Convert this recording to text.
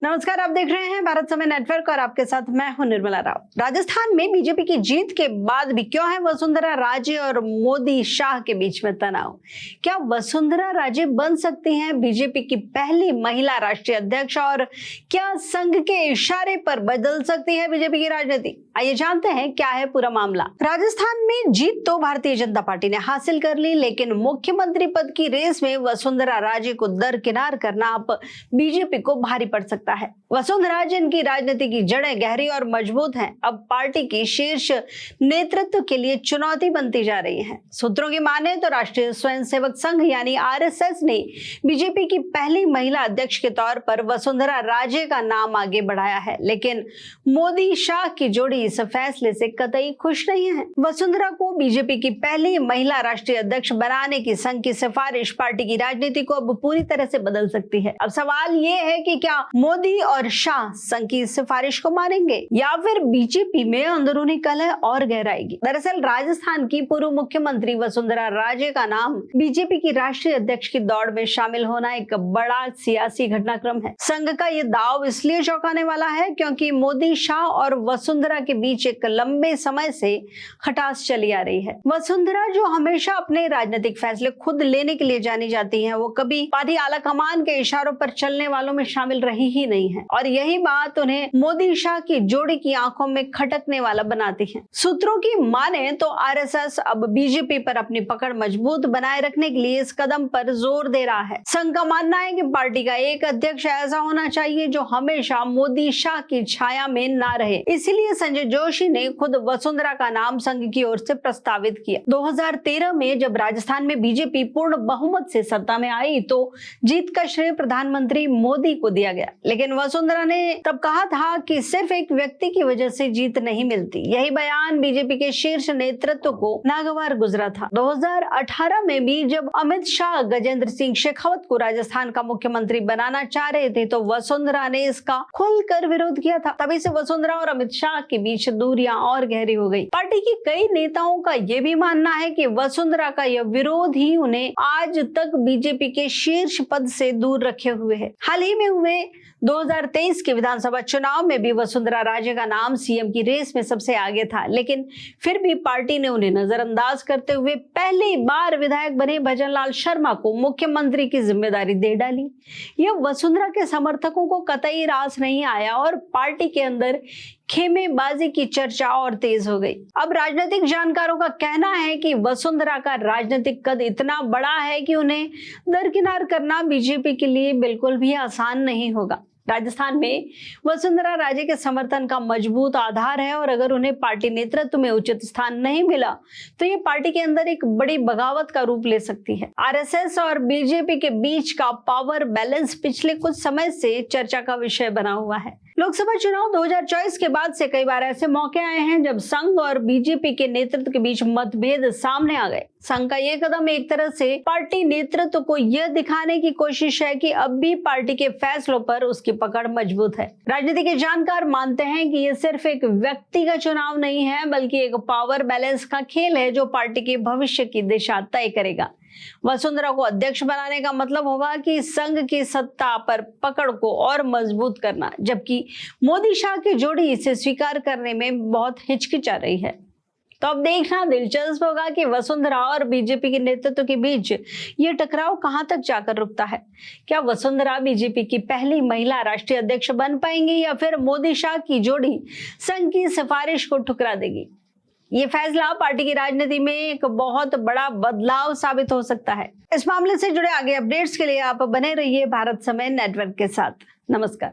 नमस्कार, आप देख रहे हैं भारत समय नेटवर्क और आपके साथ मैं हूं निर्मला राव। राजस्थान में बीजेपी की जीत के बाद भी क्यों है वसुंधरा राजे और मोदी शाह के बीच में तनाव? क्या वसुंधरा राजे बन सकती हैं बीजेपी की पहली महिला राष्ट्रीय अध्यक्ष और क्या संघ के इशारे पर बदल सकती है बीजेपी की राजनीति? आइए जानते हैं क्या है पूरा मामला। राजस्थान में जीत तो भारतीय जनता पार्टी ने हासिल कर ली, लेकिन मुख्यमंत्री पद की रेस में वसुंधरा राजे को दरकिनार करना अब बीजेपी को भारी पड़ सकता है। वसुंधरा जिनकी राजनीति की जड़ें गहरी और मजबूत हैं, अब पार्टी की शीर्ष नेतृत्व के लिए चुनौती बनती जा रही है। सूत्रों की माने तो राष्ट्रीय स्वयंसेवक संघ यानी आरएसएस ने बीजेपी की पहली महिला अध्यक्ष के तौर पर वसुंधरा राजे का नाम आगे बढ़ाया है, लेकिन मोदी शाह की जोड़ी इस फैसले से कतई खुश नहीं है। वसुंधरा को बीजेपी की पहली महिला राष्ट्रीय अध्यक्ष बनाने की संघ की सिफारिश पार्टी की राजनीति को अब पूरी तरह से बदल सकती है। अब सवाल ये है कि क्या मोदी और शाह संघ की सिफारिश को मानेंगे या फिर बीजेपी में अंदरूनी कलह और गहराएगी। दरअसल राजस्थान की पूर्व मुख्यमंत्री वसुंधरा राजे का नाम बीजेपी की राष्ट्रीय अध्यक्ष की दौड़ में शामिल होना एक बड़ा सियासी घटनाक्रम है। संघ का ये दाव इसलिए चौंकाने वाला है क्योंकि मोदी शाह और वसुंधरा के बीच एक लंबे समय से खटास चली आ रही है। वसुंधरा जो हमेशा अपने राजनीतिक फैसले खुद लेने के लिए जानी जाती है, वो कभी पार्टी आला कमान के इशारों पर चलने वालों में शामिल रही ही नहीं है और यही बात उन्हें मोदी शाह की जोड़ी की आंखों में खटकने वाला बनाती है। सूत्रों की माने तो आरएसएस अब बीजेपी पर अपनी पकड़ मजबूत बनाए रखने के लिए इस कदम पर जोर दे रहा है। संघ का मानना है कि पार्टी का एक अध्यक्ष ऐसा होना चाहिए जो हमेशा मोदी शाह की छाया में ना रहे। इसीलिए संजय जोशी ने खुद वसुंधरा का नाम संघ की ओर से प्रस्तावित किया। 2013 में जब राजस्थान में बीजेपी पूर्ण बहुमत से सत्ता में आई तो जीत का श्रेय प्रधानमंत्री मोदी को दिया गया, लेकिन वसुंधरा ने तब कहा था कि सिर्फ एक व्यक्ति की वजह से जीत नहीं मिलती। यही बयान बीजेपी के शीर्ष नेतृत्व को नागवार गुजरा था। 2018 में भी जब अमित शाह गजेंद्र सिंह शेखावत को राजस्थान का मुख्यमंत्री बनाना चाह रहे थे तो वसुंधरा ने इसका खुलकर विरोध किया था। तभी से वसुंधरा और अमित शाह के बीच दूरियां और गहरी हो गई। पार्टी के कई नेताओं का यह भी मानना है कि वसुंधरा का यह विरोध ही उन्हें आज तक बीजेपी के शीर्ष पद से दूर रखे हुए है। हाल ही में हुए 2023 के विधानसभा चुनाव में भी वसुंधरा राजे का नाम सीएम की रेस में सबसे आगे था, लेकिन फिर भी पार्टी ने उन्हें नजरअंदाज करते हुए पहली बार विधायक बने भजनलाल शर्मा को मुख्यमंत्री की जिम्मेदारी दे डाली। यह वसुंधरा के समर्थकों को कतई रास नहीं आया और पार्टी के अंदर खेमेबाजी की चर्चा और तेज हो गई। अब राजनीतिक जानकारों का कहना है कि वसुंधरा का राजनीतिक कद इतना बड़ा है कि उन्हें दरकिनार करना बीजेपी के लिए बिल्कुल भी आसान नहीं होगा। राजस्थान में वसुंधरा राजे के समर्थन का मजबूत आधार है और अगर उन्हें पार्टी नेतृत्व में उचित स्थान नहीं मिला तो ये पार्टी के अंदर एक बड़ी बगावत का रूप ले सकती है। आरएसएस और बीजेपी के बीच का पावर बैलेंस पिछले कुछ समय से चर्चा का विषय बना हुआ है। लोकसभा चुनाव 2024 के बाद से कई बार ऐसे मौके आए हैं जब संघ और बीजेपी के नेतृत्व के बीच मतभेद सामने आ गए। संघ का ये कदम एक तरह से पार्टी नेतृत्व को यह दिखाने की कोशिश है कि अब भी पार्टी के फैसलों पर उसकी पकड़ मजबूत है। राजनीति के जानकार मानते हैं कि यह सिर्फ एक व्यक्ति का चुनाव नहीं है, बल्कि एक पावर बैलेंस का खेल है जो पार्टी के भविष्य की दिशा तय करेगा। वसुंधरा को अध्यक्ष बनाने का मतलब होगा कि संघ की सत्ता पर पकड़ को और मजबूत करना, जबकि मोदी शाह की जोड़ी इसे स्वीकार करने में बहुत हिचकिचा रही है। तो अब देखना दिलचस्प होगा कि वसुंधरा और बीजेपी के नेतृत्व के बीच ये टकराव कहां तक जाकर रुकता है। क्या वसुंधरा बीजेपी की पहली महिला राष्ट्रीय अध्यक्ष बन पाएंगी या फिर मोदी शाह की जोड़ी संघ की सिफारिश को ठुकरा देगी? ये फैसला पार्टी की राजनीति में एक बहुत बड़ा बदलाव साबित हो सकता है। इस मामले से जुड़े आगे अपडेट्स के लिए आप बने रहिए भारत समय नेटवर्क के साथ। नमस्कार।